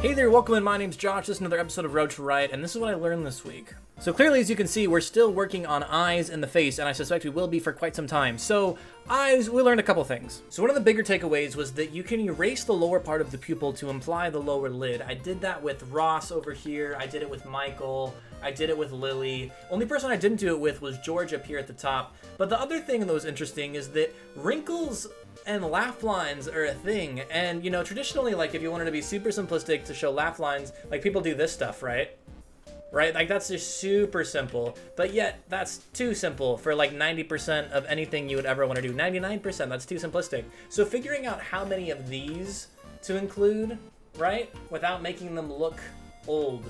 Hey there, welcome in. My name's Josh. This is another episode of Road to Riot, and this is what I learned this week. So clearly, as you can see, we're still working on eyes and the face, and I suspect we will be for quite some time. So eyes, we learned a couple things. So one of the bigger takeaways was that you can erase the lower part of the pupil to imply the lower lid. I did that with Ross over here. I did it with Michael. I did it with Lily. Only person I didn't do it with was George up here at the top. But the other thing that was interesting is that wrinkles and laugh lines are a thing. And, you know, traditionally, like, if you wanted to be super simplistic to show laugh lines, like, people do this stuff, right? Right? Like, that's just super simple. But yet, that's too simple for, like, 90% of anything you would ever want to do. 99%, that's too simplistic. So figuring out how many of these to include, right? Without making them look old,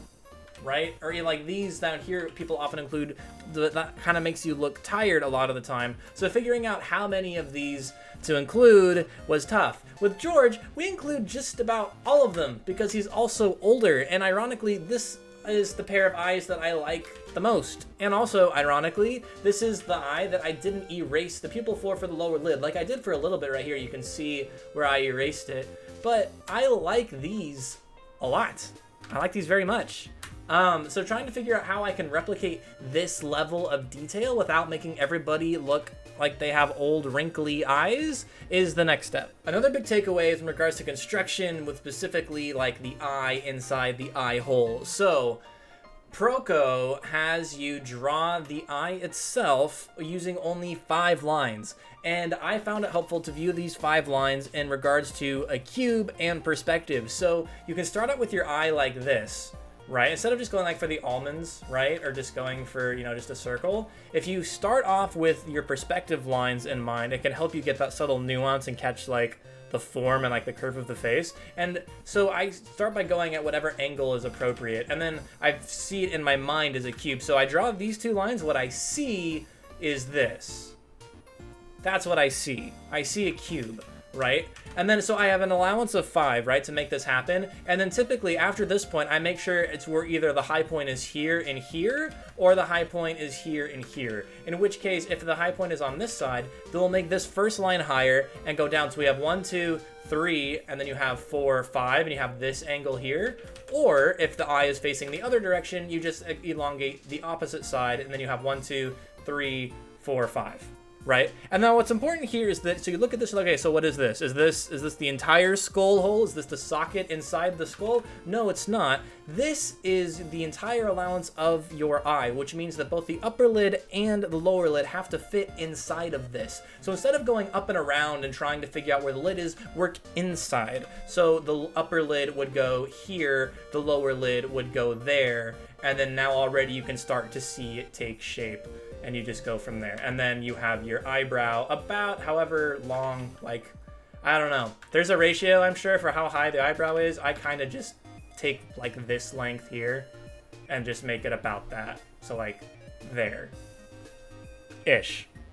right? Or like these down here, people often include, that kind of makes you look tired a lot of the time. So figuring out how many of these to include was tough. With George, we include just about all of them because he's also older, and ironically, this is the pair of eyes that I like the most. And also, ironically, this is the eye that I didn't erase the pupil for the lower lid. Like I did for a little bit right here, you can see where I erased it. But I like these a lot. I like these very much. So trying to figure out how I can replicate this level of detail without making everybody look like they have old wrinkly eyes is the next step. Another big takeaway is in regards to construction with specifically like the eye inside the eye hole. So Proco has you draw the eye itself using only 5 lines. And I found it helpful to view these 5 lines in regards to a cube and perspective. So you can start out with your eye like this, right? Instead of just going like for the almonds, right? Or just going for, you know, just a circle. If you start off with your perspective lines in mind, it can help you get that subtle nuance and catch like the form and like the curve of the face. And so I start by going at whatever angle is appropriate. And then I see it in my mind as a cube. So I draw these 2 lines. What I see is this. That's what I see. I see a cube, right? And then so I have an allowance of 5, right, to make this happen. And then typically after this point, I make sure it's where either the high point is here and here, or the high point is here and here. In which case, if the high point is on this side, then we'll make this first line higher and go down. So we have 1, 2, 3, and then you have 4, 5, and you have this angle here. Or if the eye is facing the other direction, you just elongate the opposite side, and then you have 1, 2, 3, 4, 5. Right? And now what's important here is that, so you look at this, okay, so what is this? Is this the entire skull hole? Is this the socket inside the skull? No, it's not. This is the entire allowance of your eye, which means that both the upper lid and the lower lid have to fit inside of this. So instead of going up and around and trying to figure out where the lid is, work inside. So the upper lid would go here, the lower lid would go there, and then now already you can start to see it take shape. And you just go from there. And then you have your eyebrow about however long, like, I don't know. There's a ratio, I'm sure, for how high the eyebrow is. I kind of just take, like, this length here and just make it about that. So, like, there-ish.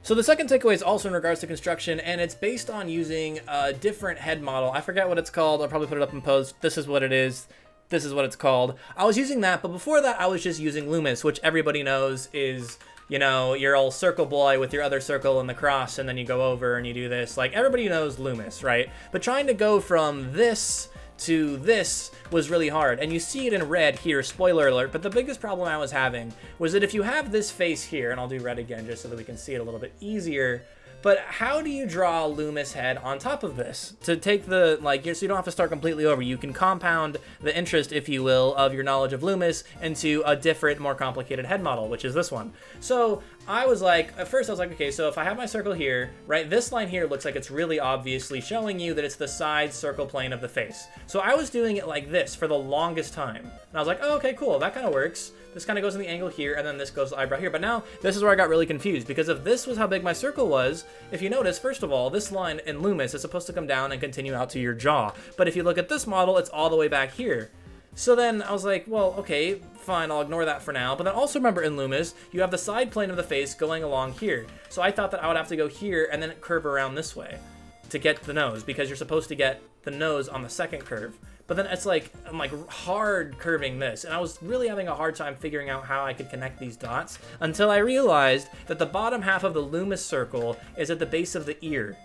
So the second takeaway is also in regards to construction, and it's based on using a different head model. I forget what it's called. I'll probably put it up in post. This is what it is. This is what it's called. I was using that, but before that, I was just using Loomis, which everybody knows is, you know, your old circle boy with your other circle and the cross, and then you go over and you do this. Like, everybody knows Loomis, right? But trying to go from this to this was really hard. And you see it in red here, spoiler alert, but the biggest problem I was having was that if you have this face here, and I'll do red again just so that we can see it a little bit easier, but how do you draw a Loomis head on top of this? To take the, like, so you don't have to start completely over. You can compound the interest, if you will, of your knowledge of Loomis into a different, more complicated head model, which is this one. So I was like, at first I was like, okay, so if I have my circle here, right, this line here looks like it's really obviously showing you that it's the side circle plane of the face. So I was doing it like this for the longest time. And I was like, oh, okay, cool, that kind of works. This kind of goes in the angle here, and then this goes the eyebrow here. But now, this is where I got really confused, because if this was how big my circle was, if you notice, first of all, this line in Loomis is supposed to come down and continue out to your jaw. But if you look at this model, it's all the way back here. So then I was like, well, okay, fine, I'll ignore that for now. But then also remember in Loomis, you have the side plane of the face going along here. So I thought that I would have to go here and then curve around this way to get the nose, because you're supposed to get the nose on the second curve. But then it's like, I'm like hard curving this. And I was really having a hard time figuring out how I could connect these dots until I realized that the bottom half of the Loomis circle is at the base of the ear.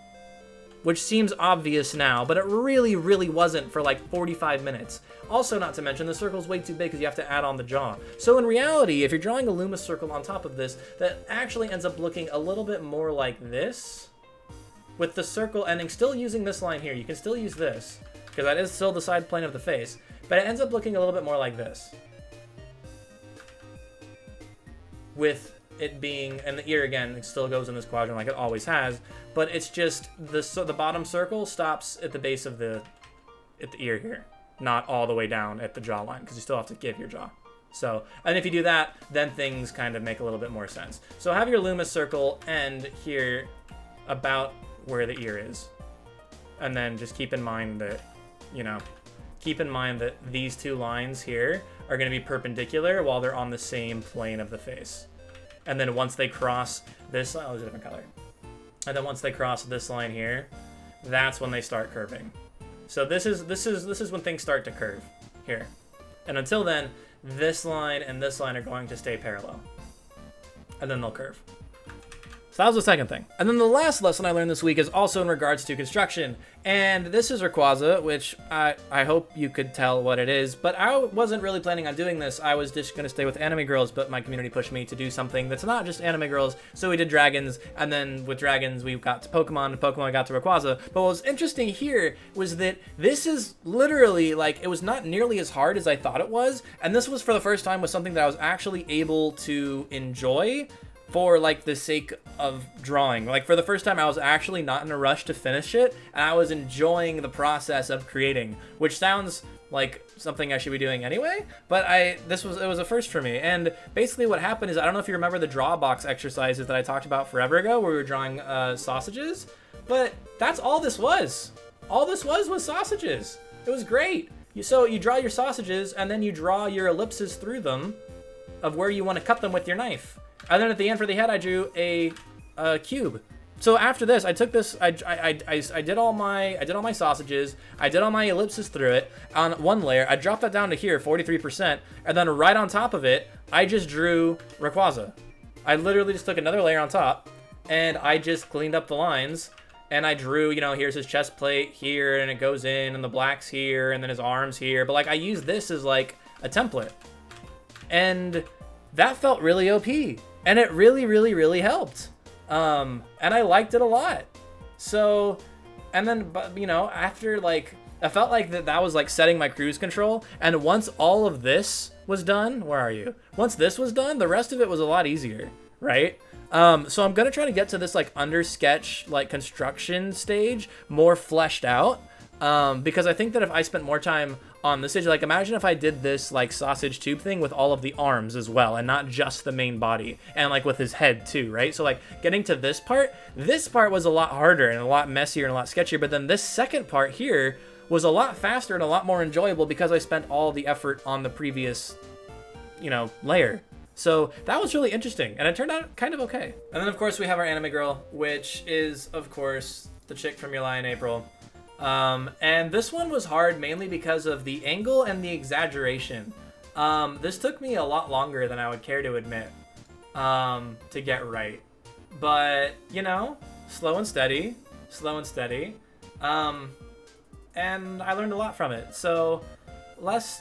which seems obvious now, but it really, really wasn't for like 45 minutes. Also, not to mention, the circle's way too big because you have to add on the jaw. So in reality, if you're drawing a Loomis circle on top of this, that actually ends up looking a little bit more like this, with the circle ending, still using this line here. You can still use this, because that is still the side plane of the face, but it ends up looking a little bit more like this. With it being, and the ear again, it still goes in this quadrant like it always has, but it's just the bottom circle stops at the base of the ear here, not all the way down at the jawline, because you still have to give your jaw. So, and if you do that, then things kind of make a little bit more sense. So have your Loomis circle end here about where the ear is, and then just keep in mind that, you know, these two lines here are going to be perpendicular while they're on the same plane of the face. And then once they cross this, oh, there's a different color. And then once they cross this line here, that's when they start curving. So this is when things start to curve here. And until then, this line and this line are going to stay parallel. And then they'll curve. So that was the second thing. And then the last lesson I learned this week is also in regards to construction. And this is Rayquaza, which I hope you could tell what it is, but I wasn't really planning on doing this. I was just gonna stay with anime girls, but my community pushed me to do something that's not just anime girls. So we did dragons, and then with dragons, we got to Pokemon, and Pokemon got to Rayquaza. But what was interesting here was that this is literally, like, it was not nearly as hard as I thought it was. And this was for the first time with something that I was actually able to enjoy for like the sake of drawing. Like for the first time I was actually not in a rush to finish it, and I was enjoying the process of creating, which sounds like something I should be doing anyway, but it was a first for me. And basically what happened is, I don't know if you remember the draw box exercises that I talked about forever ago where we were drawing sausages, but that's all this was. All this was sausages. It was great. So you draw your sausages and then you draw your ellipses through them of where you want to cut them with your knife. And then at the end for the head, I drew a cube. So after this, I took this, I did all my sausages, I did all my ellipses through it on one layer. I dropped that down to here, 43%, and then right on top of it, I just drew Rayquaza. I literally just took another layer on top, and I just cleaned up the lines, and I drew, you know, here's his chest plate here, and it goes in, and the black's here, and then his arms here. But like, I used this as like a template, and that felt really OP. And it really, really, really helped. And I liked it a lot. So, and then, you know, after like, I felt like that was like setting my cruise control. And once all of this was done, where are you? Once this was done, the rest of it was a lot easier, right? So I'm gonna try to get to this like under sketch, like construction stage more fleshed out. Because I think that if I spent more time on this stage, like imagine if I did this like sausage tube thing with all of the arms as well, and not just the main body, and like with his head too, right? So like getting to this part was a lot harder and a lot messier and a lot sketchier, but then this second part here was a lot faster and a lot more enjoyable because I spent all the effort on the previous, you know, layer. So that was really interesting, and it turned out kind of okay. And then of course we have our anime girl, which is of course the chick from Your Lie in April. And this one was hard mainly because of the angle and the exaggeration. This took me a lot longer than I would care to admit, to get right. But, you know, slow and steady. And I learned a lot from it. So, less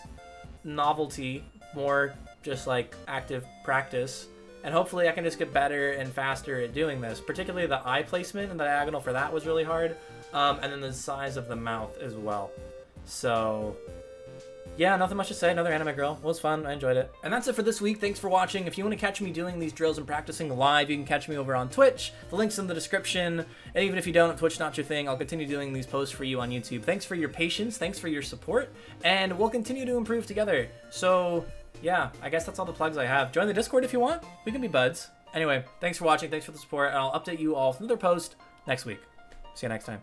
novelty, more just like active practice. And hopefully I can just get better and faster at doing this. Particularly the eye placement and the diagonal for that was really hard. And then the size of the mouth as well. So, yeah, nothing much to say. Another anime girl. It was fun. I enjoyed it. And that's it for this week. Thanks for watching. If you want to catch me doing these drills and practicing live, you can catch me over on Twitch. The link's in the description. And even if you don't, if Twitch not your thing, I'll continue doing these posts for you on YouTube. Thanks for your patience. Thanks for your support. And we'll continue to improve together. So, yeah, I guess that's all the plugs I have. Join the Discord if you want. We can be buds. Anyway, thanks for watching. Thanks for the support. And I'll update you all with another post next week. See you next time.